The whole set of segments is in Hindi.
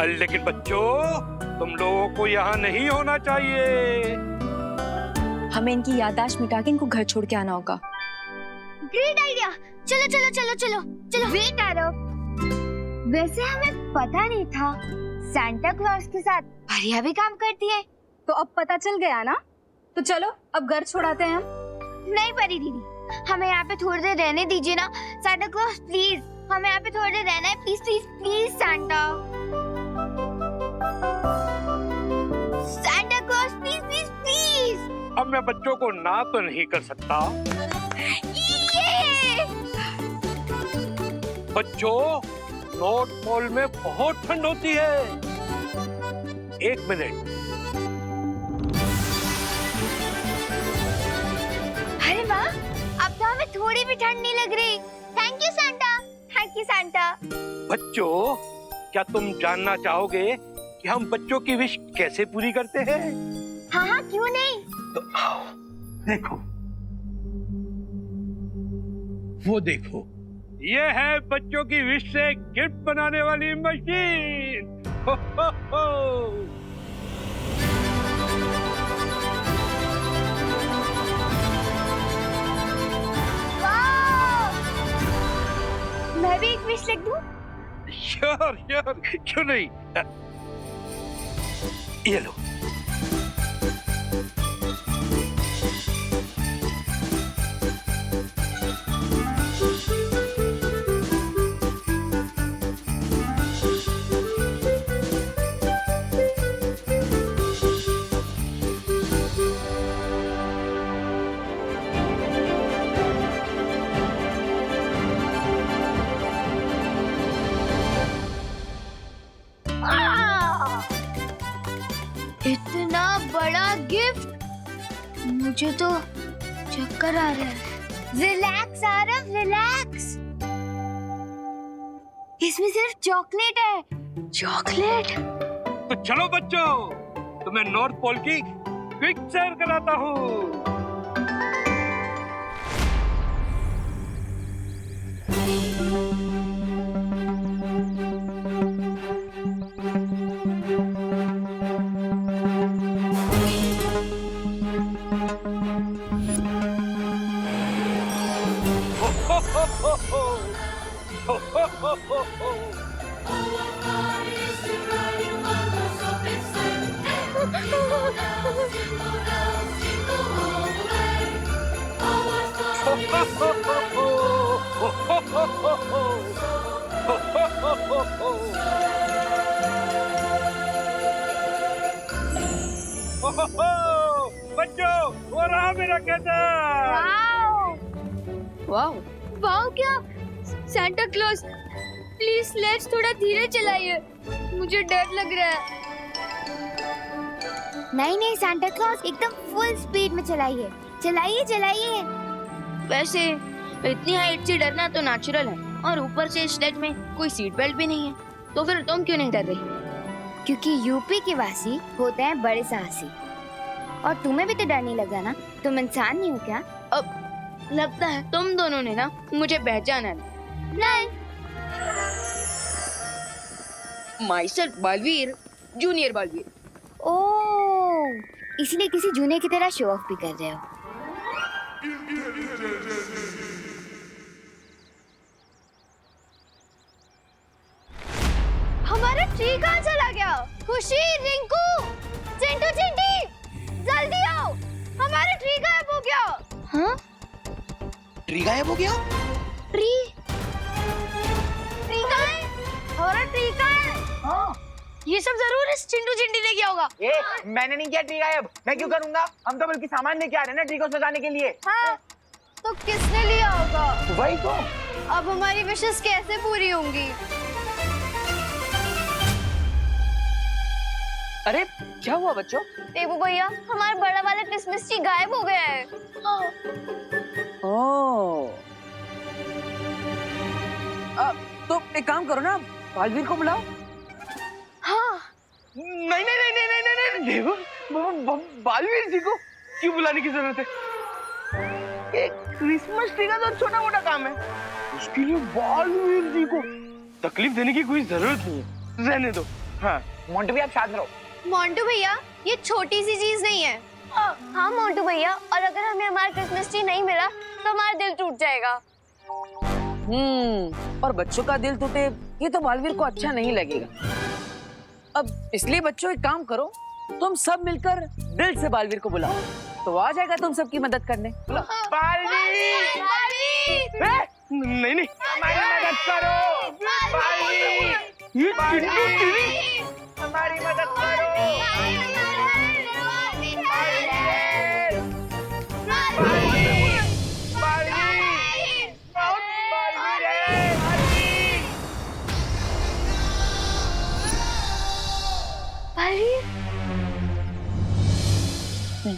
लेकिन बच्चों, तुम लोगों को यहाँ नहीं होना चाहिए। हमें इनकी याददाश्त मिटा के इनको घर छोड़ के आना होगा। Great idea. चलो चलो चलो चलो चलो। वेट आरव, वैसे हमें पता नहीं था सांता क्लॉज के साथ परियां भी काम करती है। तो अब पता चल गया ना, तो चलो अब घर छोड़ाते हैं हम। नहीं परी दीदी, हमें यहाँ पे थोड़ी देर रहने दीजिए ना। सांता क्लॉज प्लीज, हमें यहाँ पे थोड़ी देर रहना है। Please please please Santa. Santa Claus please please please. अब मैं बच्चों को ना तो नहीं कर सकता। बच्चों, नॉर्थ पोल में बहुत ठंड होती है। एक मिनट। अरे वाह, अब तो हमें थोड़ी भी ठंड नहीं लग रही। Thank you Santa, thank you Santa. बच्चों, क्या तुम जानना चाहोगे कि हम बच्चों की विश कैसे पूरी करते हैं? हाँ हाँ, क्यों नहीं। तो आओ, देखो, वो देखो, ये है बच्चों की विश से गिफ्ट बनाने वाली मशीन। हो हो हो। मैं भी एक विश लिख दूं? श्योर श्योर, क्यों नहीं। ये लो। इतना बड़ा गिफ्ट, मुझे तो चक्कर आ रहा है। Relax Aarav, relax. इसमें सिर्फ चॉकलेट है। चॉकलेट? तो चलो बच्चों, तुम्हें नॉर्थ पोल की क्विक सैर कराता हूँ। बच्चों, वो रहा मेरा कहता। वाओ वाओ, क्या सांता क्लॉज, प्लीज स्लेज थोड़ा धीरे चलाइए, मुझे डर लग रहा है। नहीं नहीं सांता क्लॉज, एकदम फुल स्पीड में चलाइए, चलाइए चलाइए। वैसे इतनी हाइट से डरना तो नेचुरल है, और ऊपर से स्लेज में कोई सीट बेल्ट भी नहीं है, तो फिर तुम क्यों नहीं डर रही? क्योंकि यूपी के वासी होते हैं बड़े साहसी, और तुम्हें भी तो डर नहीं लगा ना, तुम इंसान नहीं हो क्या? अब लगता है तुम दोनों ने ना मुझे पहचाना नहीं। Myself Baalveer, junior Baalveer. Oh, इसलिए किसी जूनियर की तरह शो ऑफ भी कर रहे हो। हमारा ट्री कहाँ चला गया? खुशी, रिंकू, चिंटू चिंटी, जल्दी आओ, हमारा ट्री गायब हो गया। हाँ? ट्री गायब हो गया? ट्री? ट्री कहाँ है? हमारा ट्री कहाँ है? हाँ। ये सब जरूर इस चिंटू चिंटी ने किया होगा। मैंने नहीं किया ट्री गायब, मैं क्यों करूंगा? हम तो बल्कि सामान लेके आ रहे हैं ना ट्री को सजाने के लिए। हाँ, तो किसने लिया होगा? वही तो। अब हमारी विशेस कैसे पूरी होंगी? अरे क्या हुआ बच्चों? देबू भैया, हमारा बड़ा वाला क्रिसमस ट्री गायब हो गया है। ओह। तो एक काम करो ना, बालवीर को बुलाओ। हाँ। नहीं नहीं नहीं नहीं नहीं नहीं नहीं, बालवीर जी को क्यों बुलाने की जरूरत है? एक क्रिसमस ट्री का तो छोटा मोटा काम है, उसके लिए बालवीर जी को तकलीफ देने की कोई जरूरत नहीं है। रहने दो, हाँ मोंटू भी आप शांत रहो। मोंटू भैया ये छोटी सी चीज नहीं है। हाँ मोंटू भैया, और अगर हमें हमारा क्रिसमस ट्री नहीं मिला तो हमारा दिल टूट जाएगा। और बच्चों का दिल टूटे ये तो बालवीर को अच्छा नहीं लगेगा। अब इसलिए बच्चों एक काम करो, तुम सब मिलकर दिल से बालवीर को बुलाओ, तो आ जाएगा तुम सबकी मदद करने। बालवीर! नहीं नहीं, हमारी मदद करो। बालवीर! बालवीर! हमारी मदद करो।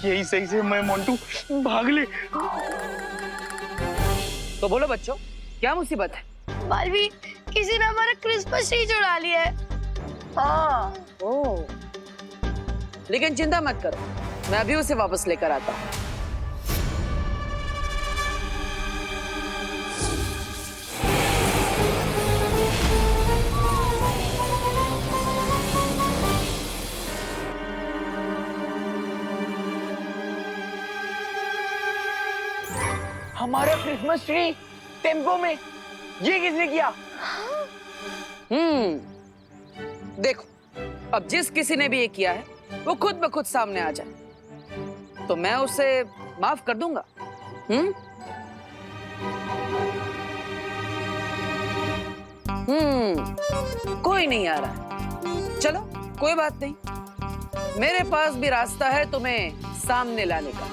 यही सही से मैं मोंटू भाग ले। तो बोलो बच्चों, क्या मुसीबत है? बालवीर, किसी ने हमारा क्रिसमस ट्री चुरा लिया है। ओह, लेकिन चिंता मत करो, मैं अभी उसे वापस लेकर आता हूँ। हमारा क्रिसमस ट्री टेम्पो में, ये किसने किया? देखो, अब जिस किसी ने भी ये किया है वो खुद ब खुद सामने आ जाए तो मैं उसे माफ कर दूंगा। कोई नहीं आ रहा, चलो कोई बात नहीं, मेरे पास भी रास्ता है तुम्हें सामने लाने का।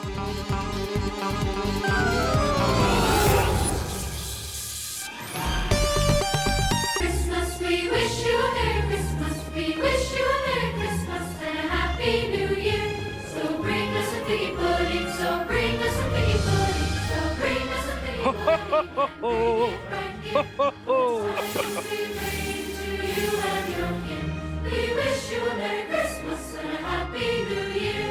We wish you a Merry Christmas. We wish you a Merry Christmas and a Happy New Year. So bring us a piggy pudding. So bring us a piggy pudding. So bring us a piggy pudding. We bring to you and your kin. We wish you a Merry Christmas and a Happy New Year.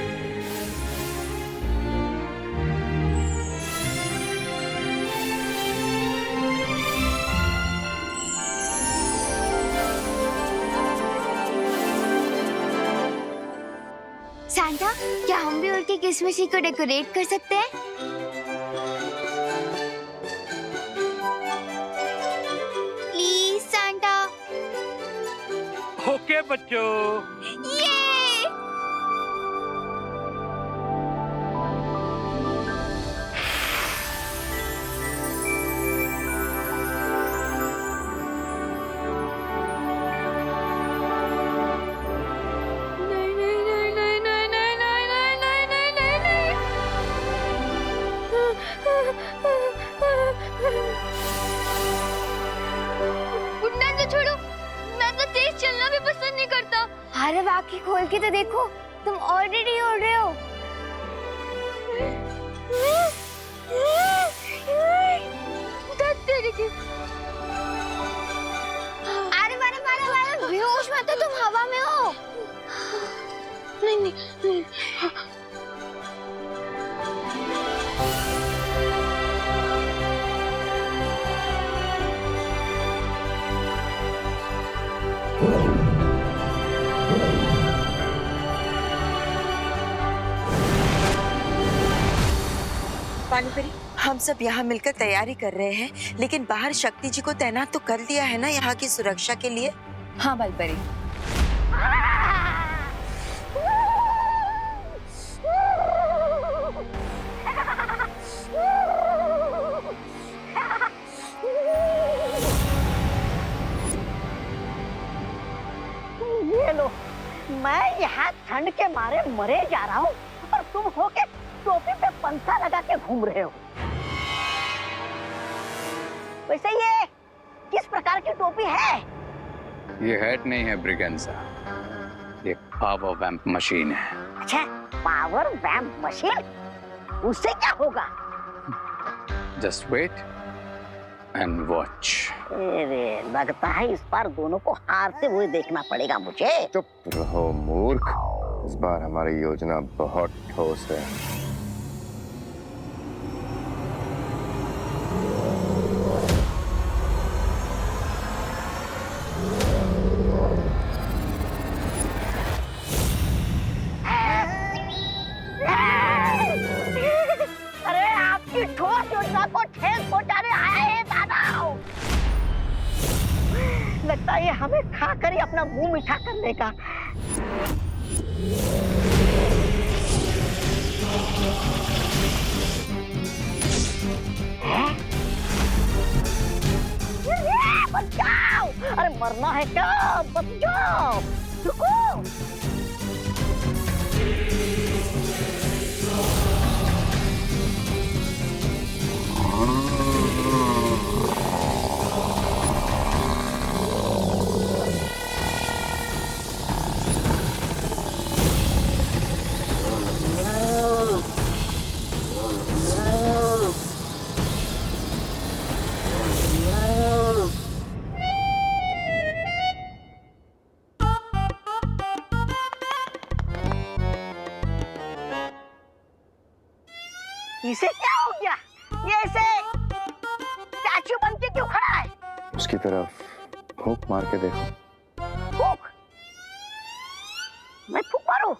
Santa, क्या हम भी उनके क्रिसमस ट्री को डेकोरेट कर सकते हैं? Please Santa. ओके बच्चों। ये छोड़ो, मैं तो तेज चलना भी पसंद नहीं करता। अरे आंखें खोल के तो देखो, तुम ऑलरेडी उड़ रहे हो। अरे बेहोश मत हो, तुम हवा में हो। नहीं नहीं नहीं। पानीपरी, हम सब यहाँ मिलकर तैयारी कर रहे हैं, लेकिन बाहर शक्ति जी को तैनात तो कर दिया है ना यहाँ की सुरक्षा के लिए। हाँ बालपरी, ये लो, मैं यहाँ ठंड के मारे मरे जा रहा हूँ और तुम होके टोपी पे पंखा लगा के घूम रहे हो। वैसे ये किस प्रकार की टोपी है? ये हेड नहीं है ब्रिगेंजा, ये पावर वैम्प मशीन है। अच्छा, पावर वैम्प मशीन? उससे क्या होगा? Just wait and watch. अरे लगता है इस बार दोनों को हारते हुए देखना पड़ेगा मुझे। चुप रहो मूर्ख, इस बार हमारी योजना बहुत ठोस है। चाहिए हमें खाकर ही अपना मुंह मीठा करने का। बच जाओ! अरे मरना है क्या? बच जाओ! रुको! इसे क्या हो गया? ये ऐसे स्टैचू बन के क्यों खड़ा है? उसकी तरफ हुक मार के देखो। फूक? मैं फूक मारूं?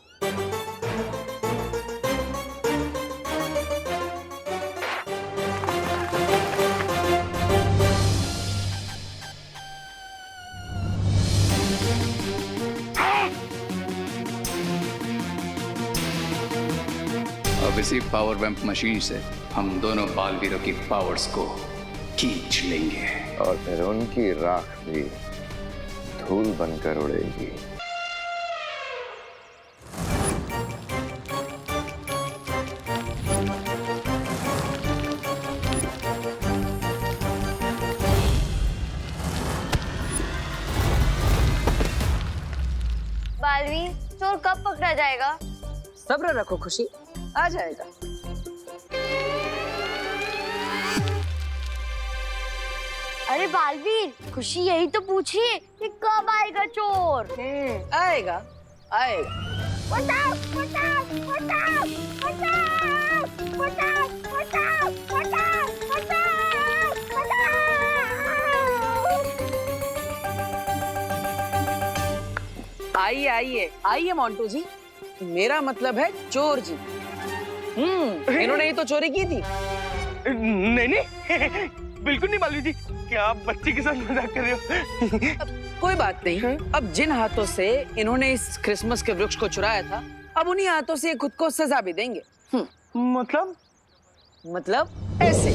अब इसी पावर वैम्प मशीन से हम दोनों बालवीरों की पावर्स को खींच लेंगे और फिर उनकी राख भी धूल बनकर उड़ेगी। बालवीर, चोर कब पकड़ा जाएगा? सब्र रखो खुशी, आ जाएगा। अरे बालवीर, खुशी यही तो पूछी है कि कब आएगा चोर? आएगा आएगा। बचाओ, बचाओ, बचाओ, बचाओ, बचाओ, बचाओ, बचाओ, बचाओ, बचाओ। आइए आइए आइए मोंटू जी, मेरा मतलब है चोर जी। इन्होंने ही तो चोरी की थी। नहीं नहीं बिल्कुल नहीं बालवीर जी, क्या आप बच्चे के साथ मजाक कर रहे हो? कोई बात नहीं। अब जिन हाथों से इन्होंने इस क्रिसमस के वृक्ष को चुराया था, अब उन्हीं हाथों से खुद को सजा भी देंगे। मतलब ऐसे।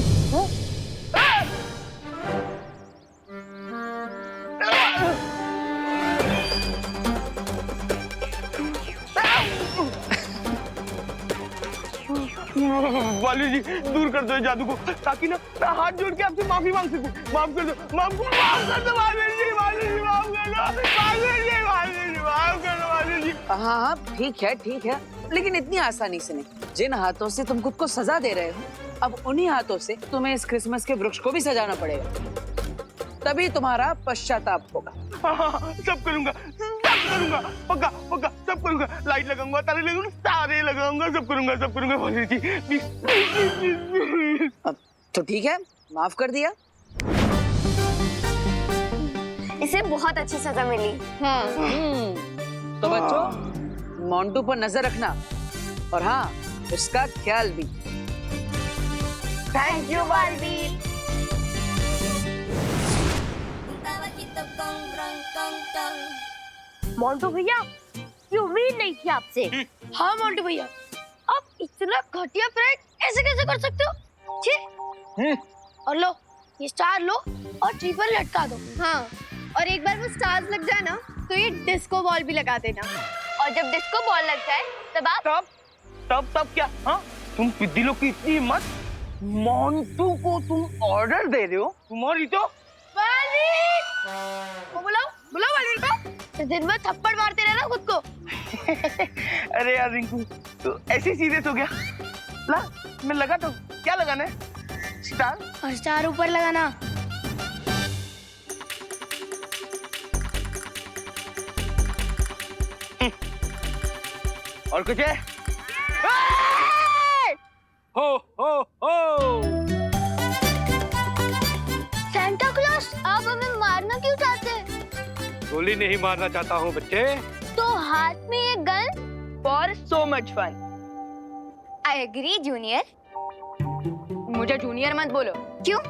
बालवीर जी दूर कर दो जादू को, ताकि ना मैं हाथ जोड़ के आपसे माफी मांग सकूं। माफ कर दो, माफ कर दो बालवीर जी, बालवीर जी माफ कर दो, बालवीर जी, बालवीर जी माफ कर दो बालवीर जी। हाँ ठीक है, लेकिन इतनी आसानी से नहीं। जिन हाथों से तुम खुद को सजा दे रहे हो, अब उन्हीं हाथों से तुम्हें इस क्रिसमस के वृक्ष को भी सजाना पड़ेगा, तभी तुम्हारा पश्चाताप होगा। हाँ, सब करूंगा, पक्का पक्का सब करूंगा। लाइट लगाऊंगा, तारे लगाऊंगा, सारे लगाऊंगा, सब करूंगा बालवीर जी। अब तो ठीक है, माफ कर दिया। इसे बहुत अच्छी सजा मिली। तो बच्चों, मोंटू पर नजर रखना, और हाँ, उसका ख्याल भी। Thank you Baalveer. मोंटू भैया, ये उम्मीद नहीं थी आपसे। हाँ मोंटू भैया, आप इतना घटिया प्रैंक ऐसे कैसे कर सकते हो? छी! और लो ये स्टार लो और ट्री पर लटका दो। हाँ, और एक बार वो स्टार्स लग जाए ना, तो ये डिस्को बॉल भी लगा देना। और जब डिस्को बॉल लग जाए तब आप तब क्या? हाँ, तुम पिद्दी लोग की इतनी हिम्मत, मोंटू को तुम ऑर्डर दे रहे हो? तुम्हारी तो बुलाओ बालवीर को, तो दिन भर थप्पड़ मारते रहना खुद को। अरे यार रिंकू, तो ऐसे सीरियस हो गया? ला, मैं लगा तो क्या लगाना है? स्टार? और स्टार ऊपर लगाना। और कुछ है? हो हो हो। सांता क्लॉस, आप हमें मारना क्यों चाहते हैं? गोली नहीं मारना चाहता हूँ बच्चे। तो हाथ में ये gun? For so much fun. I agree junior. मुझे जूनियर मत बोलो। क्यों?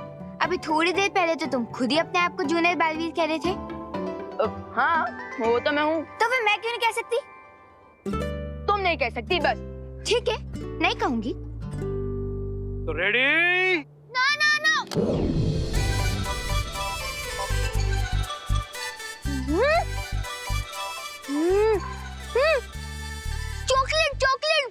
अभी थोड़ी देर पहले तो तुम खुद ही अपने आप को जूनियर बालवीर कह रहे थे। हाँ वो तो मैं हूँ। तो फिर मैं क्यों नहीं कह सकती? तुम नहीं कह सकती बस। ठीक है, नहीं कहूंगी। तो ready? No no no. Chocolate chocolate.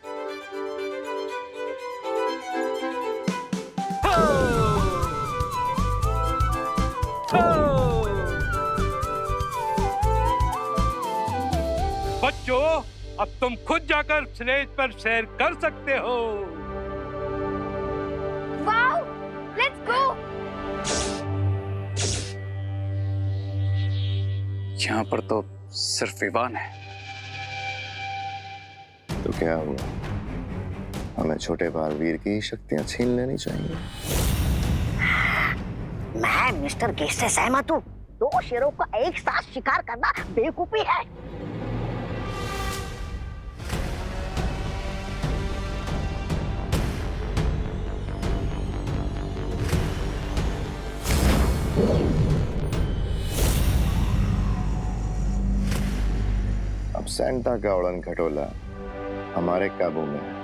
बच्चों, अब तुम खुद जाकर स्लेज पर सैर कर सकते हो। Wow, let's go. यहाँ पर तो सिर्फ विवान है। तो क्या हुआ, हमें छोटे बालवीर की शक्तियां छीन लेनी चाहिए? मैं मिस्टर गेस्ट से सहमत हूँ। 2 शेरों का एक साथ शिकार करना बेवकूफी है। अब सैंटा का उड़न खटोला हमारे काबू में है।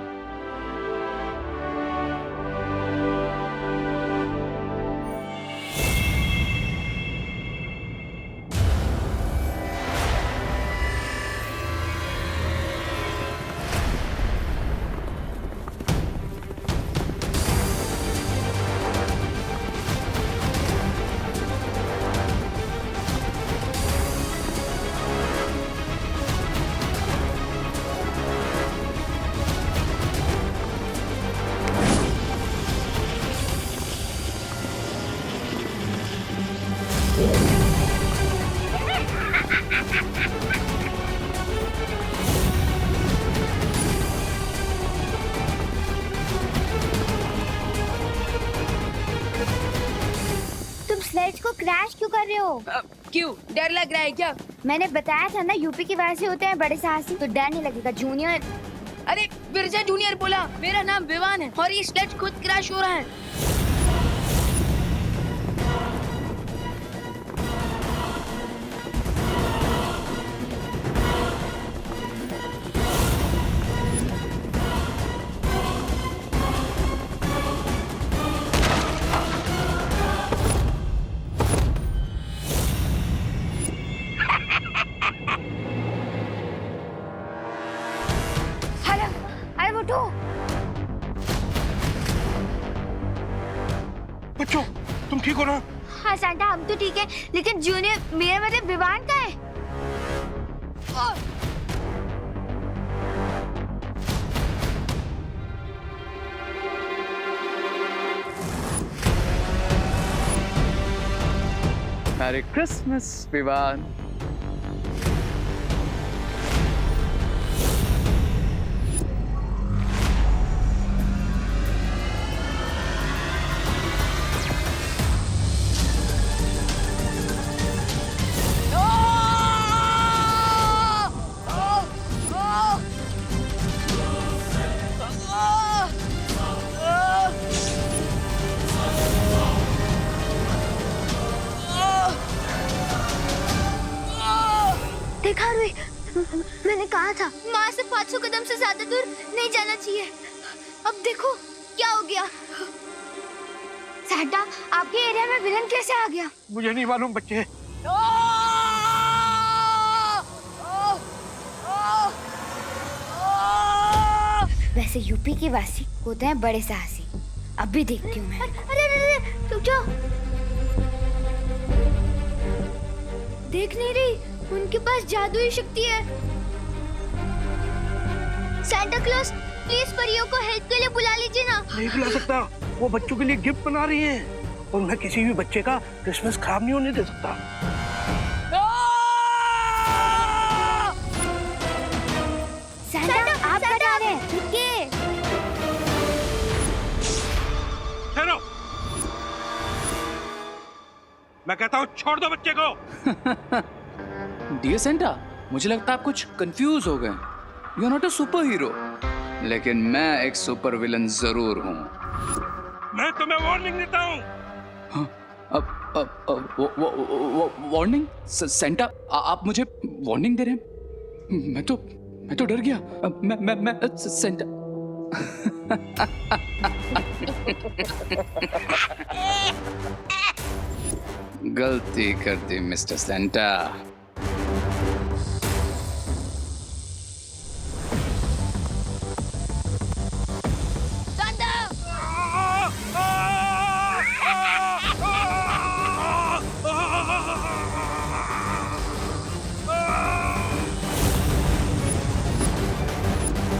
स्लेज को क्रैश क्यों कर रहे हो? क्यों, डर लग रहा है क्या? मैंने बताया था ना, यूपी के वासी होते हैं बड़े साहसी, तो डर नहीं लगेगा जूनियर। अरे बिरजा जूनियर बोला, मेरा नाम विवान है और ये स्लेज खुद क्रैश हो रहा है। बच्चों, तुम ठीक हो ना? हाँ सैंटा, हम तो ठीक है, लेकिन जूनियर, मेरा मतलब विवान का है। Merry Christmas Vivaan. देखा रुई, मैंने कहा था माँ से 500 कदम से ज्यादा दूर नहीं जाना चाहिए। अब देखो क्या हो गया। सैंटा, आपके एरिया में विलन कैसे आ गया? मुझे नहीं मालूम बच्चे। वैसे यूपी के वासी होते हैं बड़े साहसी। अब भी देखती हूँ मैं। अरे रुक जाओ। देख नहीं रही, उनके पास जादुई शक्ति है। सैंटा क्लॉज, प्लीज परियों को हेल्प के लिए बुला लीजिए ना। नहीं बुला सकता, वो बच्चों के लिए गिफ्ट बना रही है और मैं किसी भी बच्चे का क्रिसमस खराब नहीं होने दे सकता। सैंटा, आप कहाँ जा रहे हैं? रुकिए। ठहरो, मैं कहता हूँ छोड़ दो बच्चे को। डियर सेंटा, मुझे लगता है आप कुछ कंफ्यूज हो गए। You are not a superhero. लेकिन मैं एक सुपर विलन जरूर हूँ। मैं तुम्हें वार्निंग देता हूँ। हाँ, वार्निंग? सेंटा आप मुझे वार्निंग दे रहे हैं? मैं तो डर गया। मैं सेंटा। गलती कर दी मिस्टर सेंटा।